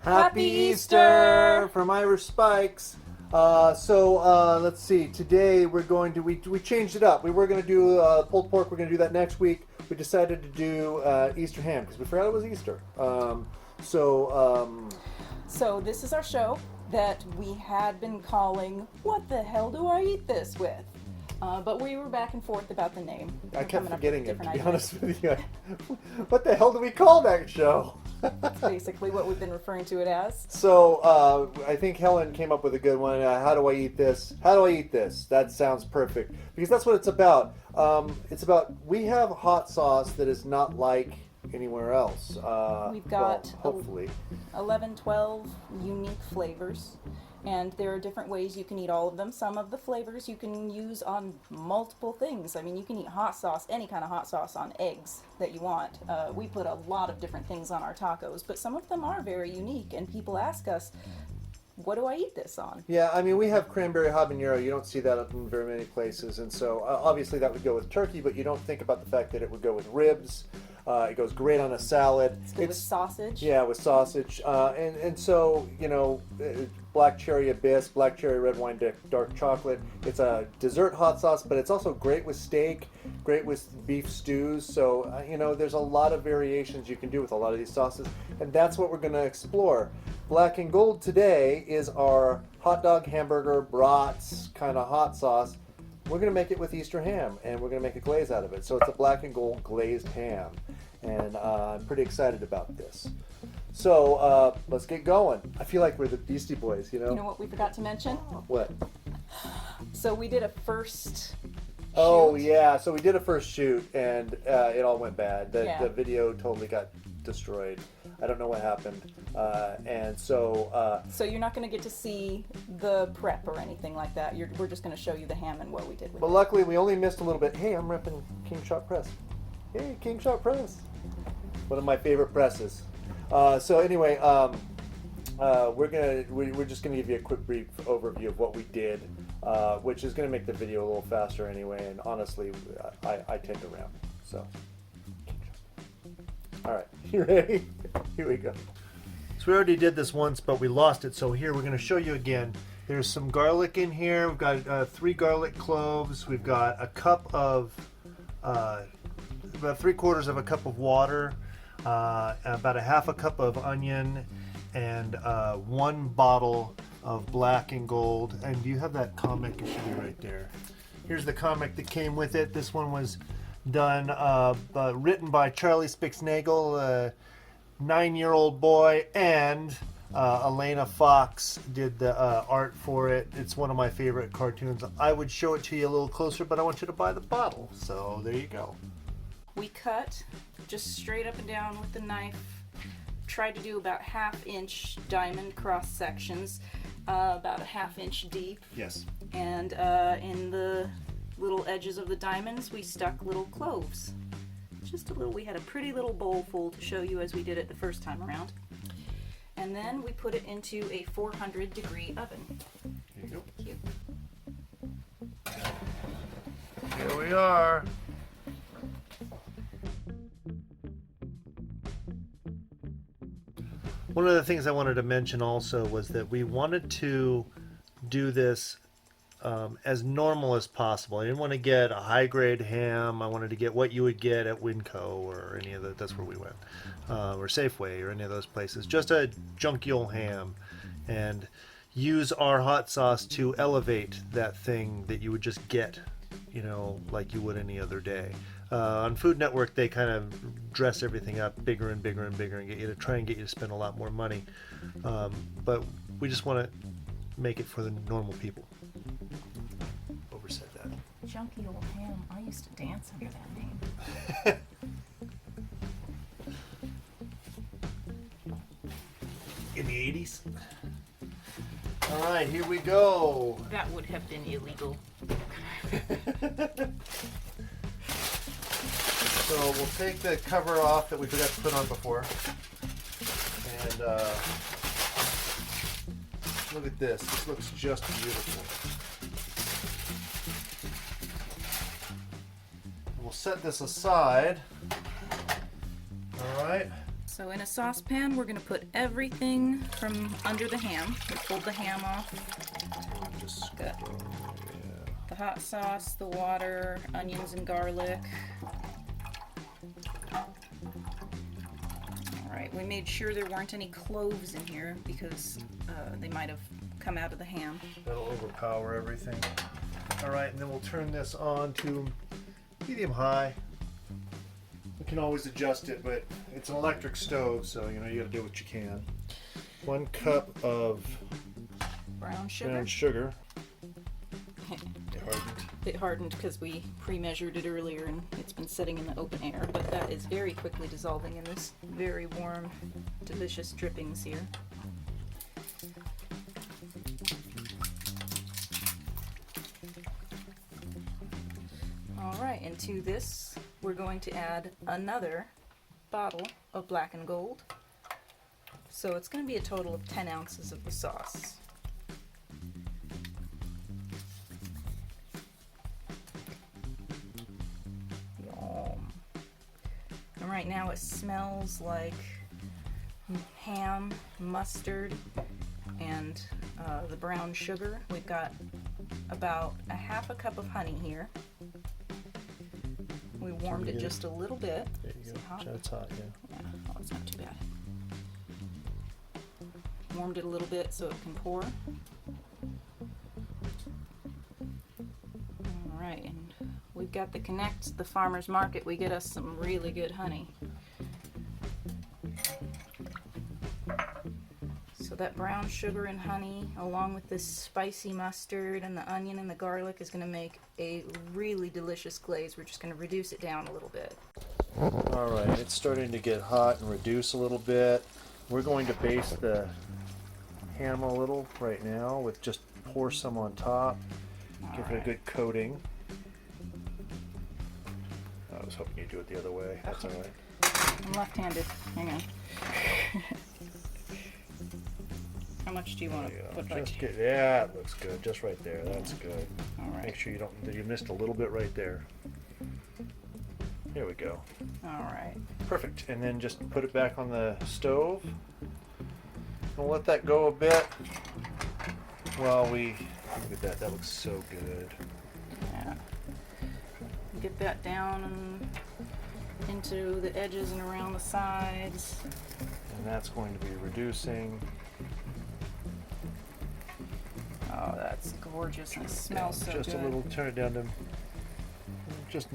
Happy Easter from Irish Spikes. Let's see. Today we're going to we changed it up. We were going to do pulled pork. We're going to do that next week. We decided to do Easter ham because we forgot it was Easter. So this is our show that we had been calling "What the hell do I eat this with?" But we were back and forth about the name. I kept forgetting it, to be honest with you. What the hell do we call that show? That's basically what we've been referring to it as. So I think Helen came up with a good one. How do I eat this? How do I eat this? That sounds perfect because that's what it's about. It's about we have hot sauce that is not like anywhere else. We've got hopefully 11, 12 unique flavors. And there are different ways you can eat all of them. Some of the flavors you can use on multiple things. I mean, you can eat hot sauce, any kind of hot sauce, on eggs that you want. We put a lot of different things on our tacos, but some of them are very unique. And people ask us, what do I eat this on? Yeah, I mean, we have cranberry habanero. You don't see that in very many places. And so obviously that would go with turkey, but you don't think about the fact that it would go with ribs. It goes great on a salad. It's good with sausage. Yeah, with sausage. And so, you know, black cherry abyss, black cherry red wine dark chocolate. It's a dessert hot sauce, but it's also great with steak, great with beef stews. So, you know, there's a lot of variations you can do with a lot of these sauces. And that's what we're going to explore. Black and Gold today is our hot dog, hamburger, brats kind of hot sauce. We're going to make it with Easter ham, and we're going to make a glaze out of it. So it's a Black and Gold glazed ham, and I'm pretty excited about this. So let's get going. I feel like we're the Beastie Boys, you know? You know what we forgot to mention? What? So we did a first Oh, shoot. yeah. So we did a first shoot, and it all went bad. Yeah. The video totally got destroyed. I don't know what happened. So you're not going to get to see the prep or anything like that. We're just going to show you the ham and what we did with but it. luckily, we only missed a little bit. Hey, I'm repping King Shot Press. Hey, King Shot Press. One of my favorite presses. So anyway, we're just gonna give you a quick brief overview of what we did, which is gonna make the video a little faster anyway. And honestly, I tend to ramble. So, all right, you ready? Here we go. So we already did this once, but we lost it. So here we're gonna show you again. There's some garlic in here. We've got 3 garlic cloves. We've got a cup of about 3/4 of a cup of water. About a half a cup of onion, and 1 bottle of Black and Gold. And you have that comic? It should be right there. Here's the comic that came with it. This one was done, written by Charlie Spixnagel, a 9-year-old boy, and Elena Fox did the art for it. It's one of my favorite cartoons. I would show it to you a little closer, but I want you to buy the bottle. So there you go. We cut just straight up and down with the knife. Tried to do about 1/2 inch diamond cross sections, about a 1/2 inch deep. Yes. And in the little edges of the diamonds, we stuck little cloves. Just a little. We had a pretty little bowl full to show you as we did it the first time around. And then we put it into a 400-degree oven. Here you go. Cute. Here we are. One of the things I wanted to mention also was that we wanted to do this as normal as possible. I didn't want to get a high-grade ham. I wanted to get what you would get at Winco or any of the, that's where we went, or Safeway or any of those places. Just a junky old ham, and use our hot sauce to elevate that thing that you would just get, you know, like you would any other day. On Food Network, they kind of dress everything up bigger and bigger and bigger and get you to try and get you to spend a lot more money. But we just want to make it for the normal people. Oversaid that. Junky old ham. I used to dance under that name. In the 80s. All right, here we go. That would have been illegal. So we'll take the cover off that we forgot to put on before. And look at this. This looks just beautiful. We'll set this aside. All right. So in a saucepan, we're going to put everything from under the ham. We pulled the ham off. Just Got the hot sauce, the water, onions and garlic. Alright, we made sure there weren't any cloves in here because they might have come out of the ham. That'll overpower everything. Alright, and then we'll turn this on to medium-high. We can always adjust it, but it's an electric stove, so you know you gotta do what you can. 1 cup of Brown sugar. brown sugar. It hardened. It hardened because we pre-measured it earlier and it's been sitting in the open air, but that is very quickly dissolving in this very warm, delicious drippings here. Alright, and to this we're going to add another bottle of black and gold. So it's going to be a total of 10 ounces of the sauce. Yum. And right now it smells like ham, mustard, and the brown sugar. We've got about a half a cup of honey here. We warmed it just a little bit. There you Is go. it hot? That's hot, yeah. Yeah, oh, it's not too bad. Warmed it a little bit so it can pour. Alright, and we've got the Connect, the farmer's market. We get us some really good honey. So that brown sugar and honey, along with this spicy mustard and the onion and the garlic, is going to make a really delicious glaze. We're just going to reduce it down a little bit. Alright, it's starting to get hot and reduce a little bit. We're going to baste the ham a little right now with just pour some on top. Give it a good coating. I was hoping you'd do it the other way. That's alright. I'm left-handed. Hang on. How much do you want to put back? Just get, yeah, it looks good. Just right there. That's good. Alright. Make sure you don't. You missed a little bit right there. Here we go. Alright. Perfect. And then just put it back on the stove. We'll let that go a bit while we look at that. That looks so good. Yeah. Get that down and into the edges and around the sides. And that's going to be reducing. Oh, that's gorgeous and it smells so just good. a little. Turn it down to just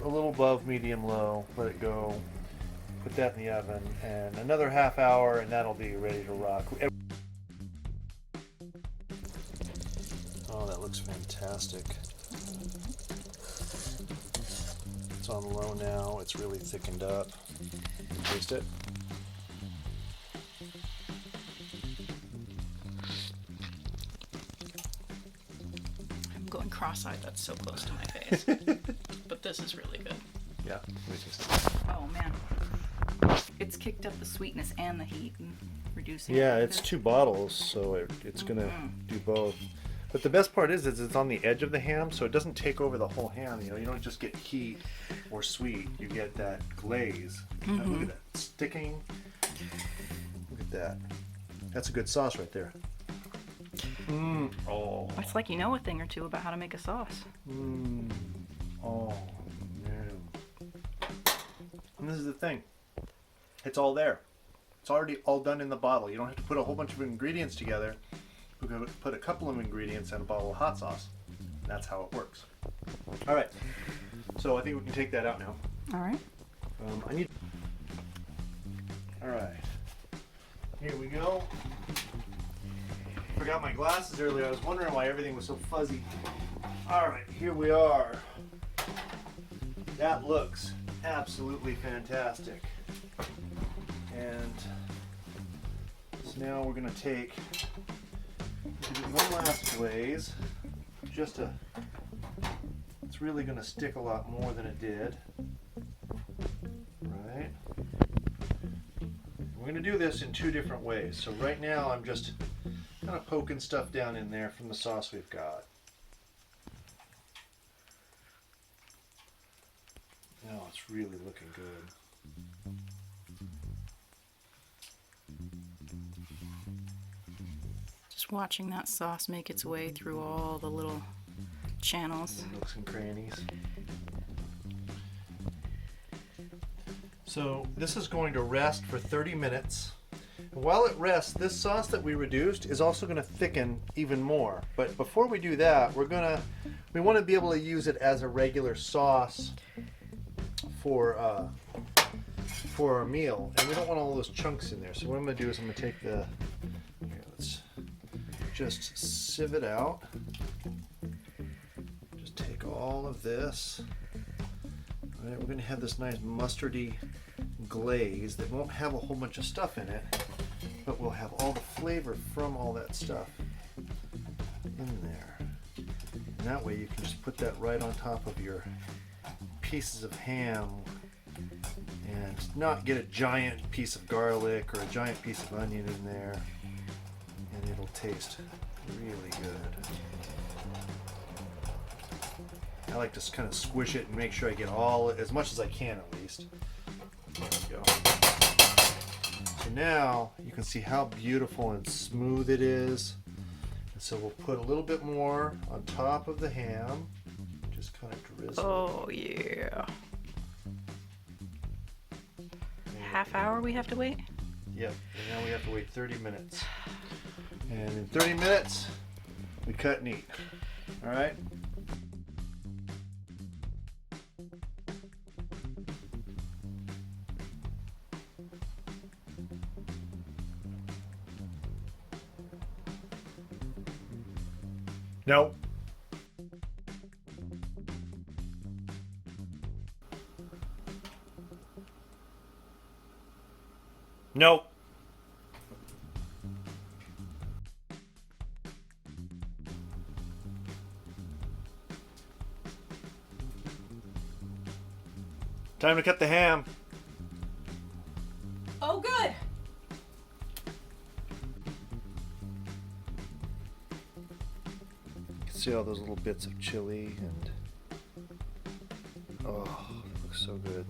a little above medium low. Let it go. Put that in the oven, and another half hour, and that'll be ready to rock. Oh, that looks fantastic. It's on low now. It's really thickened up. Taste it. I'm going cross-eyed. That's so close to my face. But this is really good. Yeah. Let me taste it. Oh man. It's kicked up the sweetness and the heat and reducing Yeah, it. it's 2 bottles, so it's gonna do both. But the best part is it's on the edge of the ham, so it doesn't take over the whole ham. You know, you don't just get heat or sweet; you get that glaze. Look at that sticking. Look at that. That's a good sauce right there. Oh. It's like you know a thing or two about how to make a sauce. Oh. No. And this is the thing. It's all there. It's already all done in the bottle. You don't have to put a whole bunch of ingredients together. We're going to put a couple of ingredients in a bottle of hot sauce. That's how it works. All right. So I think we can take that out now. All right. I need. All right. Here we go. Forgot my glasses earlier. I was wondering why everything was so fuzzy. All right, here we are. That looks absolutely fantastic. And so now we're going to take one last glaze. It's really going to stick a lot more than it did. Right? We're going to do this in 2 different ways. So right now I'm just kind of poking stuff down in there from the sauce we've got. Oh, it's really looking good. Watching that sauce make its way through all the little channels. Nooks and crannies. So this is going to rest for 30 minutes. And while it rests, this sauce that we reduced is also going to thicken even more. But before we do that, we want to be able to use it as a regular sauce for our meal, and we don't want all those chunks in there. So what I'm going to do is I'm going to take let's just sieve it out. Just take all of this. All right, we're going to have this nice mustardy glaze that won't have a whole bunch of stuff in it, but we'll have all the flavor from all that stuff in there. And that way you can just put that right on top of your pieces of ham and not get a giant piece of garlic or a giant piece of onion in there, and it'll taste really good. I like to kind of squish it and make sure I get as much as I can at least. There we go. So now you can see how beautiful and smooth it is. And so we'll put a little bit more on top of the ham. Just kind of drizzle. Oh yeah. Half hour we have to wait? Yep, and now we have to wait 30 minutes. And in 30 minutes, we cut and eat. All right? No. Nope. Time to cut the ham. Oh, good. You can see all those little bits of chili and oh, that looks so good.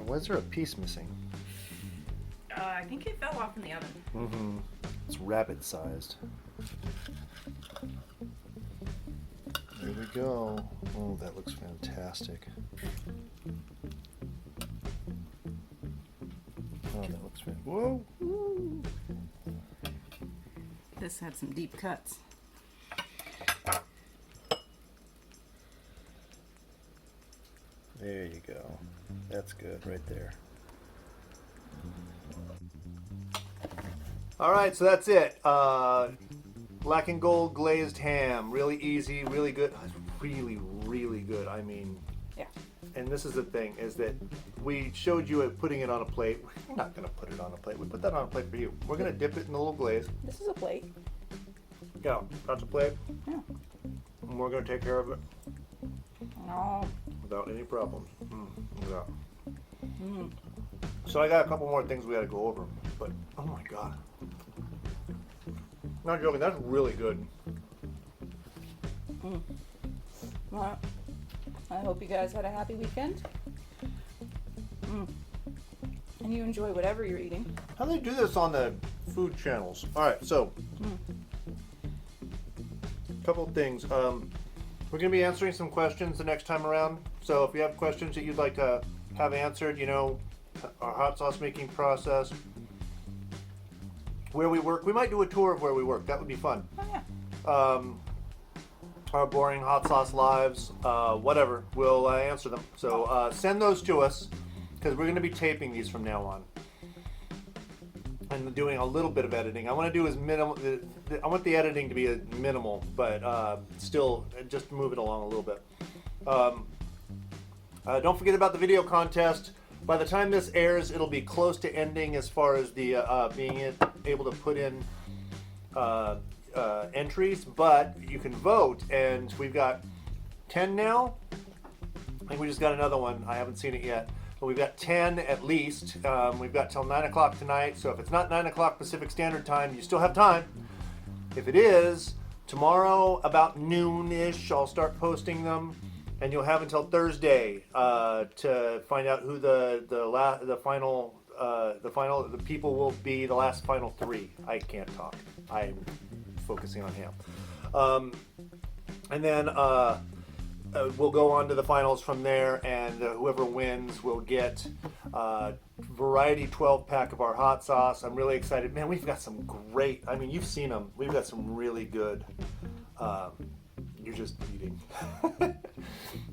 Why is there a piece missing? I think it fell off in the oven. Mm-hmm. It's rabbit sized. There we go. Oh, that looks fantastic. Oh, that looks fantastic. Whoa! Woo. This had some deep cuts. There you go. That's good right there. All right, so that's it. Black and gold glazed ham. Really easy, really good. Really, really good. I mean, Yeah. and this is the thing, is that we showed you putting it on a plate. We're not going to put it on a plate. We put that on a plate for you. We're going to dip it in a little glaze. This is a plate. Yeah, that's a plate. Yeah. And we're going to take care of it Oh. without any problems. Yeah. So I got a couple more things we got to go over, but oh my god. Not joking, that's really good. Well, I hope you guys had a happy weekend. And you enjoy whatever you're eating. How do they do this on the food channels? Alright, so a couple of things. We're going to be answering some questions the next time around. So if you have questions that you'd like to have answered, you know, our hot sauce making process, where we work. We might do a tour of where we work. That would be fun. Oh yeah. Our boring hot sauce lives, whatever. We'll answer them. So send those to us because we're going to be taping these from now on and doing a little bit of editing. I want to do as minimal. I want the editing to be minimal, but still just move it along a little bit. Don't forget about the video contest. By the time this airs, it'll be close to ending as far as the being able to put in entries, but you can vote, and we've got 10 now. I think we just got another one. I haven't seen it yet, but we've got 10 at least. We've got till 9 o'clock tonight, so if it's not 9 o'clock Pacific Standard Time, you still have time. If it is, tomorrow about noon-ish, I'll start posting them. And you'll have until Thursday to find out who the final the people will be the last final three. I can't talk. I'm focusing on ham. And then we'll go on to the finals from there, and whoever wins will get variety 12-pack of our hot sauce. I'm really excited. Man, we've got some great, I mean, you've seen them. We've got some really good, you're just eating.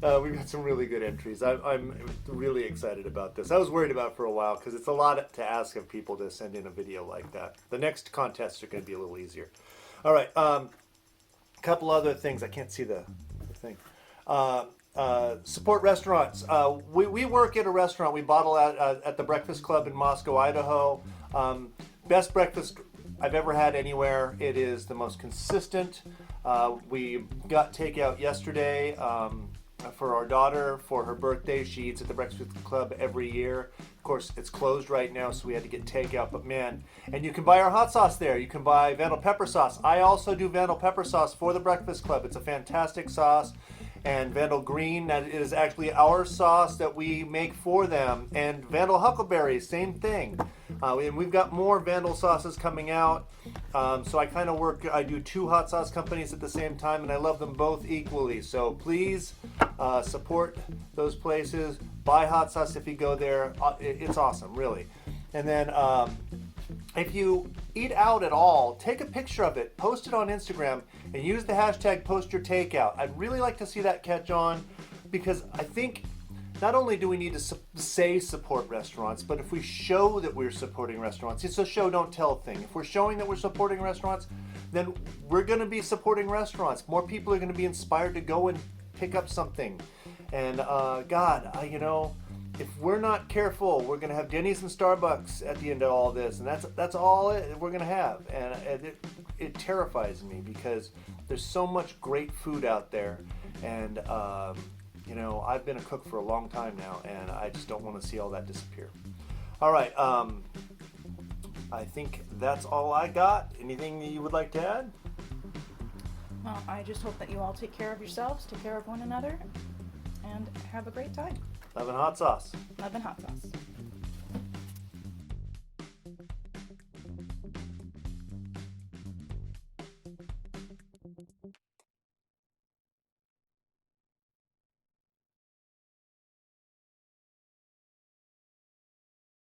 We've got some really good entries. I'm really excited about this. I was worried about it for a while because it's a lot to ask of people to send in a video like that. The next contests are going to be a little easier. All right, couple other things. I can't see the thing. Support restaurants. We work at a restaurant. We bottle at the Breakfast Club in Moscow, Idaho. Best breakfast I've ever had anywhere. It is the most consistent. We got takeout yesterday for our daughter for her birthday. She eats at the Breakfast Club every year. Of course, it's closed right now, so we had to get takeout. But man, and you can buy our hot sauce there. You can buy Vandal pepper sauce. I also do Vandal pepper sauce for the Breakfast Club. It's a fantastic sauce. And Vandal Green, that is actually our sauce that we make for them. And Vandal Huckleberry, same thing. And we've got more Vandal sauces coming out. So I kind of I do two hot sauce companies at the same time, and I love them both equally. So please support those places. Buy hot sauce if you go there. It's awesome, really. And then if you eat out at all, take a picture of it, post it on Instagram, and use the hashtag #PostYourTakeout. I'd really like to see that catch on, because I think not only do we need to say support restaurants, but if we show that we're supporting restaurants, it's a show don't tell thing. If we're showing that we're supporting restaurants, then we're going to be supporting restaurants. More people are going to be inspired to go and pick up something. And if we're not careful, we're going to have Denny's and Starbucks at the end of all this, and that's all we're going to have. And it terrifies me because there's so much great food out there, and I've been a cook for a long time now, and I just don't want to see all that disappear. All right, I think that's all I got. Anything that you would like to add? Well, I just hope that you all take care of yourselves, take care of one another, and have a great time. Love and hot sauce. Love and hot sauce.